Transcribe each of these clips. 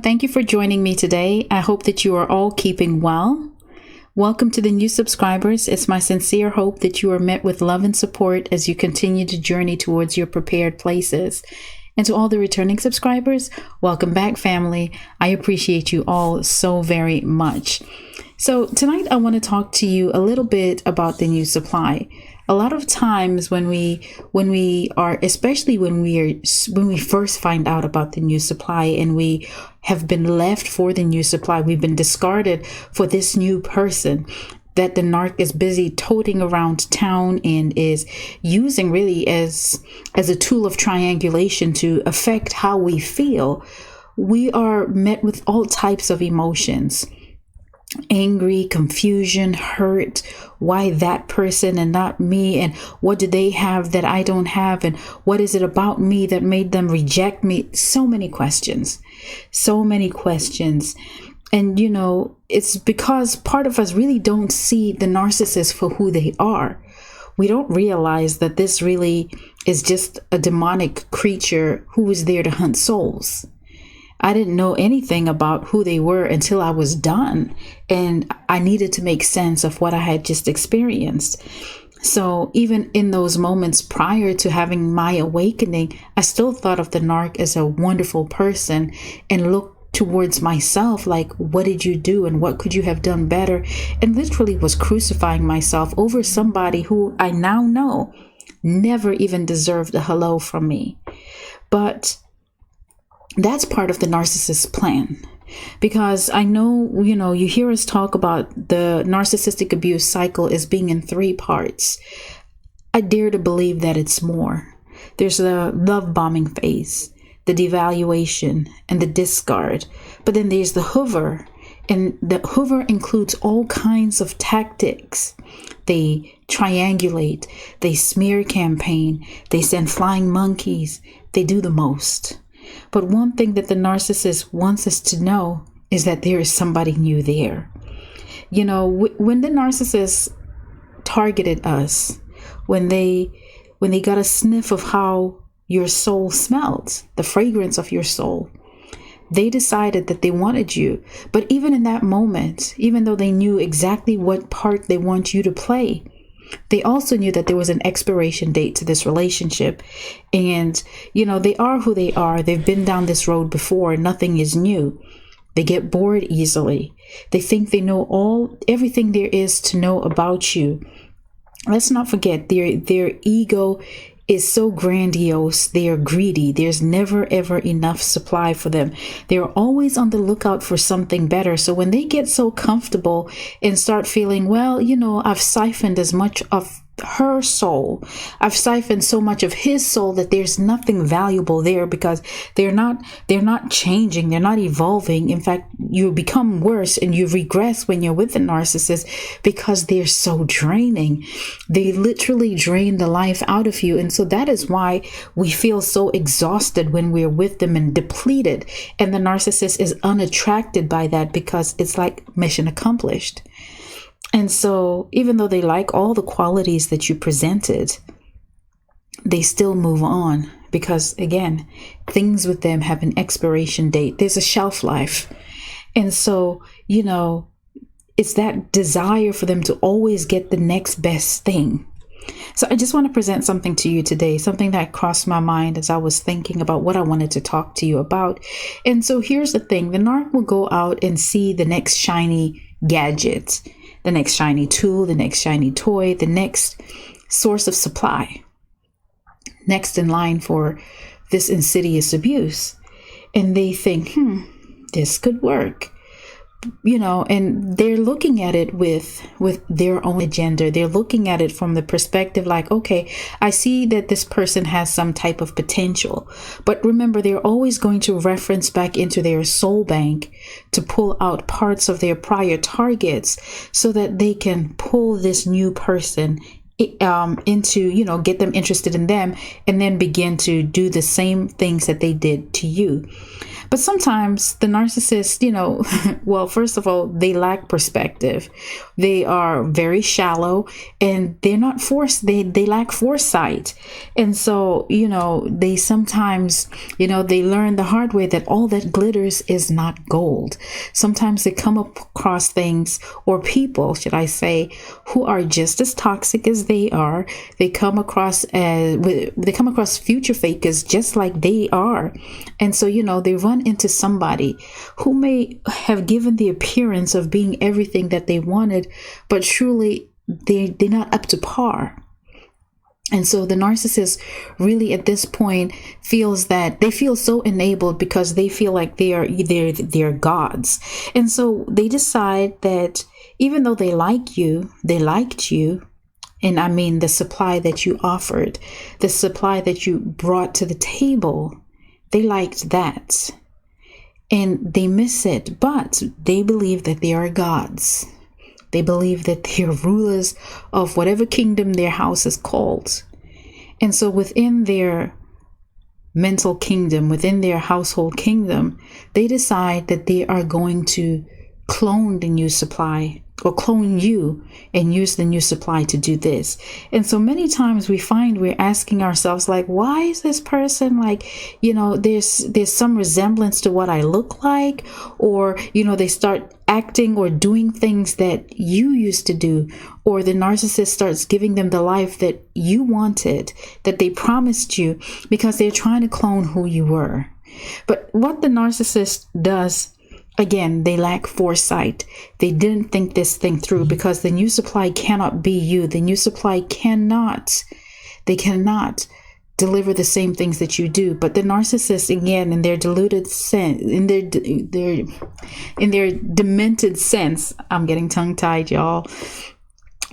Thank you for joining me today. I hope that you are all keeping well. Welcome to the new subscribers. It's my sincere hope that you are met with love and support as you continue to journey towards your prepared places. And to all the returning subscribers, welcome back, family. I appreciate you all so very much. So tonight I want to talk to you a little bit about the new supply. A lot of times when we are, especially when we first find out about the new supply and we have been left for the new supply, we've been discarded for this new person that the narc is busy toting around town and is using really as a tool of triangulation to affect how we feel. We are met with all types of emotions. Angry, confusion, hurt. Why that person and not me? And what do they have that I don't have? And what is it about me that made them reject me? So many questions. And it's because part of us really don't see the narcissist for who they are. We don't realize that this really is just a demonic creature who is there to hunt souls. I didn't know anything about who they were until I was done, and I needed to make sense of what I had just experienced. So even in those moments prior to having my awakening, I still thought of the narc as a wonderful person and looked towards myself like, what did you do and what could you have done better? And literally was crucifying myself over somebody who I now know never even deserved a hello from me. But that's part of the narcissist's plan, because I know, you hear us talk about the narcissistic abuse cycle as being in 3 parts. I dare to believe that it's more. There's the love bombing phase, the devaluation, and the discard. But then there's the hover, and the hover includes all kinds of tactics. They triangulate, they smear campaign, they send flying monkeys, they do the most. But one thing that the narcissist wants us to know is that there is somebody new there. When the narcissist targeted us, when they got a sniff of how your soul smelled, the fragrance of your soul, they decided that they wanted you. But even in that moment, even though they knew exactly what part they want you to play, they also knew that there was an expiration date to this relationship. And, they are who they are. They've been down this road before. Nothing is new. They get bored easily. They think they know everything there is to know about you. Let's not forget their ego is so grandiose. They are greedy. There's never, ever enough supply for them. They're always on the lookout for something better. So when they get so comfortable and start feeling, well, I've siphoned as much of her soul, I've siphoned so much of his soul that there's nothing valuable there, because they're not changing, they're not evolving. In fact, you become worse and you regress when you're with the narcissist because they're so draining. They literally drain the life out of you. And so that is why we feel so exhausted when we're with them and depleted. And the narcissist is unattracted by that because it's like mission accomplished. And so even though they like all the qualities that you presented, they still move on because, again, things with them have an expiration date. There's a shelf life. And so, it's that desire for them to always get the next best thing. So I just want to present something to you today, something that crossed my mind as I was thinking about what I wanted to talk to you about. And so here's the thing. The narc will go out and see the next shiny gadget, the next shiny tool, the next shiny toy, the next source of supply, next in line for this insidious abuse. And they think, this could work. And they're looking at it with their own agenda. They're looking at it from the perspective like, okay, I see that this person has some type of potential. But remember, they're always going to reference back into their soul bank to pull out parts of their prior targets so that they can pull this new person into, get them interested in them, and then begin to do the same things that they did to you. But sometimes the narcissist, well, first of all, they lack perspective. They are very shallow, and they're not they lack foresight. And so, they sometimes, they learn the hard way that all that glitters is not gold. Sometimes they come across things, or people, should I say, who are just as toxic as they are. They come across future fakers just like they are. And so, they run into somebody who may have given the appearance of being everything that they wanted, but truly they're not up to par. And so the narcissist really at this point feels that they feel so enabled because they feel like they're gods. And so they decide that even though they liked you, and I mean the supply that you offered, the supply that you brought to the table, they liked that. And they miss it, but they believe that they are gods. They believe that they are rulers of whatever kingdom their house is called. And so within their mental kingdom, within their household kingdom, they decide that they are going to clone the new supply, or clone you and use the new supply to do this. And so many times we find we're asking ourselves, like, why is this person like, there's some resemblance to what I look like, or, they start acting or doing things that you used to do, or the narcissist starts giving them the life that you wanted, that they promised you, because they're trying to clone who you were. But what the narcissist does, again, they lack foresight. They didn't think this thing through, because the new supply cannot be you. The new supply cannot deliver the same things that you do. But the narcissist, again, in their deluded sense, in their demented sense, I'm getting tongue-tied, y'all.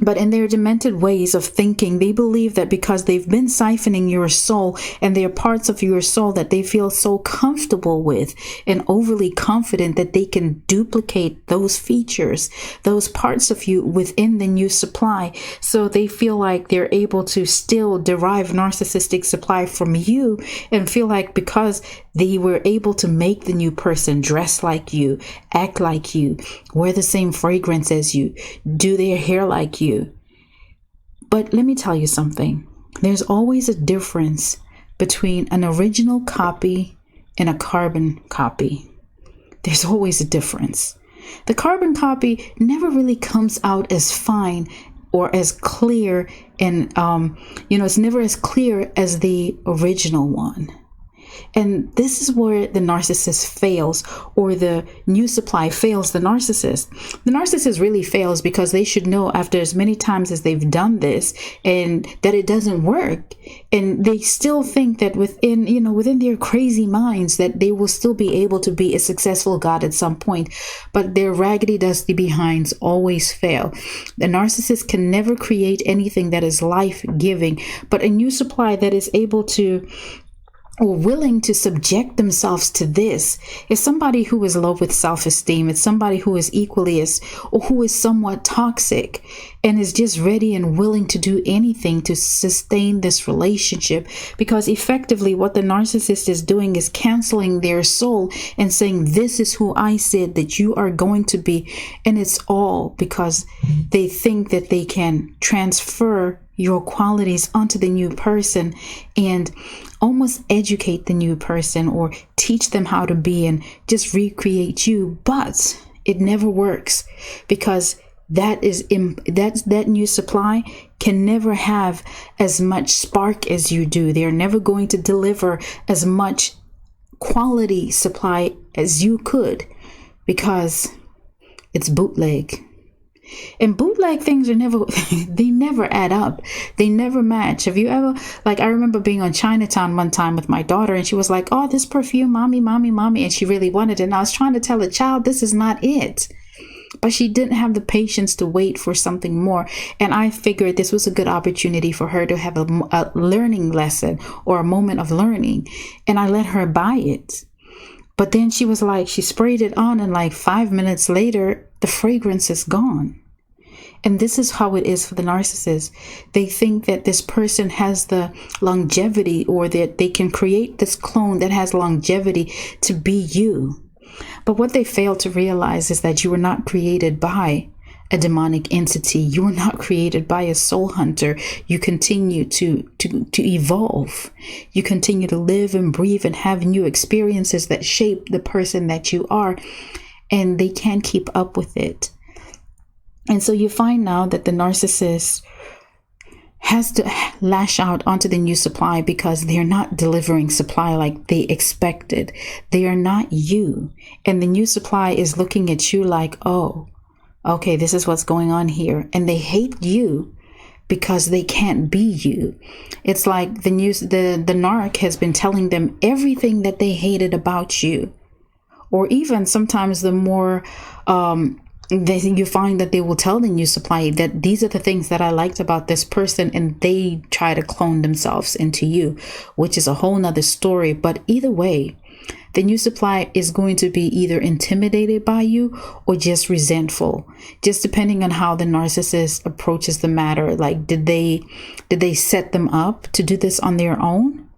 But in their demented ways of thinking, they believe that because they've been siphoning your soul, and there are parts of your soul that they feel so comfortable with and overly confident that they can duplicate those features, those parts of you within the new supply. So they feel like they're able to still derive narcissistic supply from you, and feel like because they were able to make the new person dress like you, act like you, wear the same fragrance as you, do their hair like you. But let me tell you something. There's always a difference between an original copy and a carbon copy. There's always a difference. The carbon copy never really comes out as fine or as clear, and it's never as clear as the original one. And this is where the narcissist fails, or the new supply fails the narcissist. The narcissist really fails because they should know, after as many times as they've done this, and that it doesn't work. And they still think that within their crazy minds, that they will still be able to be a successful God at some point. But their raggedy, dusty behinds always fail. The narcissist can never create anything that is life-giving, but a new supply that is able to, or willing to subject themselves to this, is somebody who is low with self-esteem. It's somebody who is equally or who is somewhat toxic, and is just ready and willing to do anything to sustain this relationship. Because effectively what the narcissist is doing is canceling their soul and saying, this is who I said that you are going to be. And it's all because they think that they can transfer your qualities onto the new person and almost educate the new person, or teach them how to be and just recreate you. But it never works, because that new supply can never have as much spark as you do. They're never going to deliver as much quality supply as you could, because it's bootleg. And bootleg things are they never add up. They never match. Have you ever, I remember being on Chinatown one time with my daughter, and she was like, oh, this perfume, mommy. And she really wanted it. And I was trying to tell the child, this is not it. But she didn't have the patience to wait for something more. And I figured this was a good opportunity for her to have a learning lesson, or a moment of learning. And I let her buy it. But then she was like, she sprayed it on, and 5 minutes later, the fragrance is gone. And this is how it is for the narcissist. They think that this person has the longevity, or that they can create this clone that has longevity to be you. But what they fail to realize is that you were not created by a demonic entity. You were not created by a soul hunter. You continue to evolve. You continue to live and breathe and have new experiences that shape the person that you are. And they can't keep up with it. And so you find now that the narcissist has to lash out onto the new supply because they're not delivering supply like they expected. They are not you. And the new supply is looking at you like, oh, okay, this is what's going on here. And they hate you because they can't be you. It's like the narc has been telling them everything that they hated about you. Or even sometimes the more you find that they will tell the new supply that these are the things that I liked about this person, and they try to clone themselves into you, which is a whole nother story. But either way, the new supply is going to be either intimidated by you or just resentful, just depending on how the narcissist approaches the matter. Like, did they set them up to do this on their own?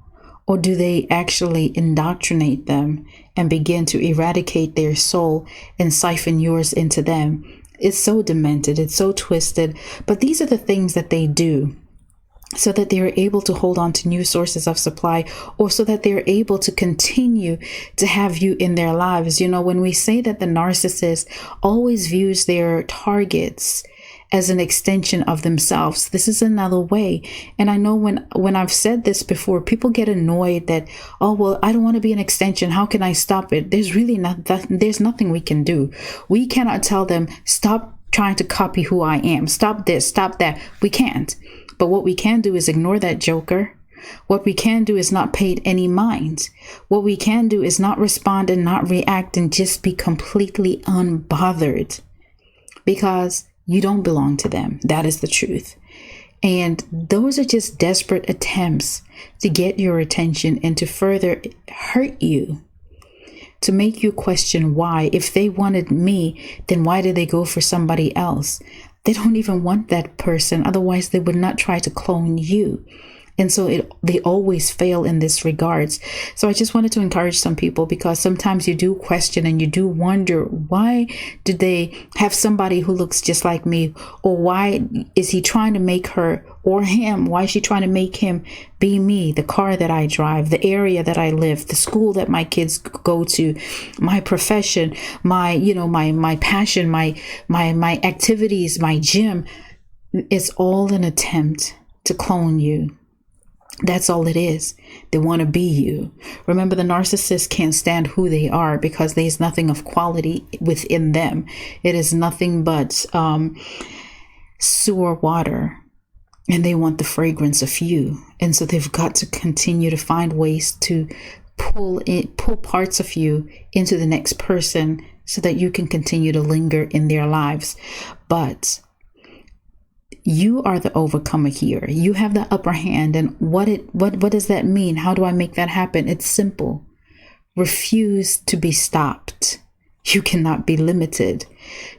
Or do they actually indoctrinate them and begin to eradicate their soul and siphon yours into them? It's so demented, it's so twisted. But these are the things that they do so that they're able to hold on to new sources of supply, or so that they're able to continue to have you in their lives. You know, when we say that the narcissist always views their targets as an extension of themselves, this is another way. And I know when I've said this before, people get annoyed that, oh, well, I don't want to be an extension. How can I stop it? There's nothing we can do. We cannot tell them, stop trying to copy who I am. Stop this, stop that. We can't. But what we can do is ignore that joker. What we can do is not pay it any mind. What we can do is not respond and not react and just be completely unbothered, because you don't belong to them. That is the truth. And those are just desperate attempts to get your attention and to further hurt you, to make you question why. If they wanted me, then why did they go for somebody else? They don't even want that person. Otherwise, they would not try to clone you. And so they always fail in this regards. So I just wanted to encourage some people, because sometimes you do question and you do wonder, why did they have somebody who looks just like me? Or why is he trying to make her or him? Why is she trying to make him be me? The car that I drive, the area that I live, the school that my kids go to, my profession, my passion, my activities, my gym. It's all an attempt to clone you. That's all it is. They want to be you. Remember, the narcissist can't stand who they are because there's nothing of quality within them. It is nothing but sewer water. And they want the fragrance of you. And so they've got to continue to find ways to pull parts of you into the next person so that you can continue to linger in their lives. But you are the overcomer here. You have the upper hand. And what does that mean? How do I make that happen? It's simple. Refuse to be stopped. You cannot be limited.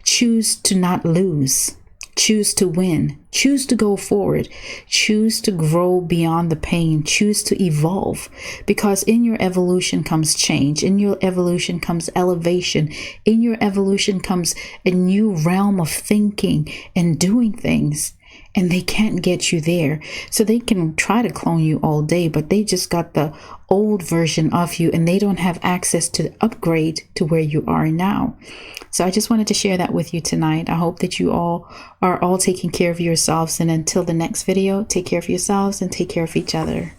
Choose to not lose. Choose to win. Choose to go forward. Choose to grow beyond the pain. Choose to evolve. Because in your evolution comes change. In your evolution comes elevation. In your evolution comes a new realm of thinking and doing things. And they can't get you there. So they can try to clone you all day, but they just got the old version of you, and they don't have access to upgrade to where you are now. So I just wanted to share that with you tonight. I hope that you all are taking care of yourselves. And until the next video, take care of yourselves and take care of each other.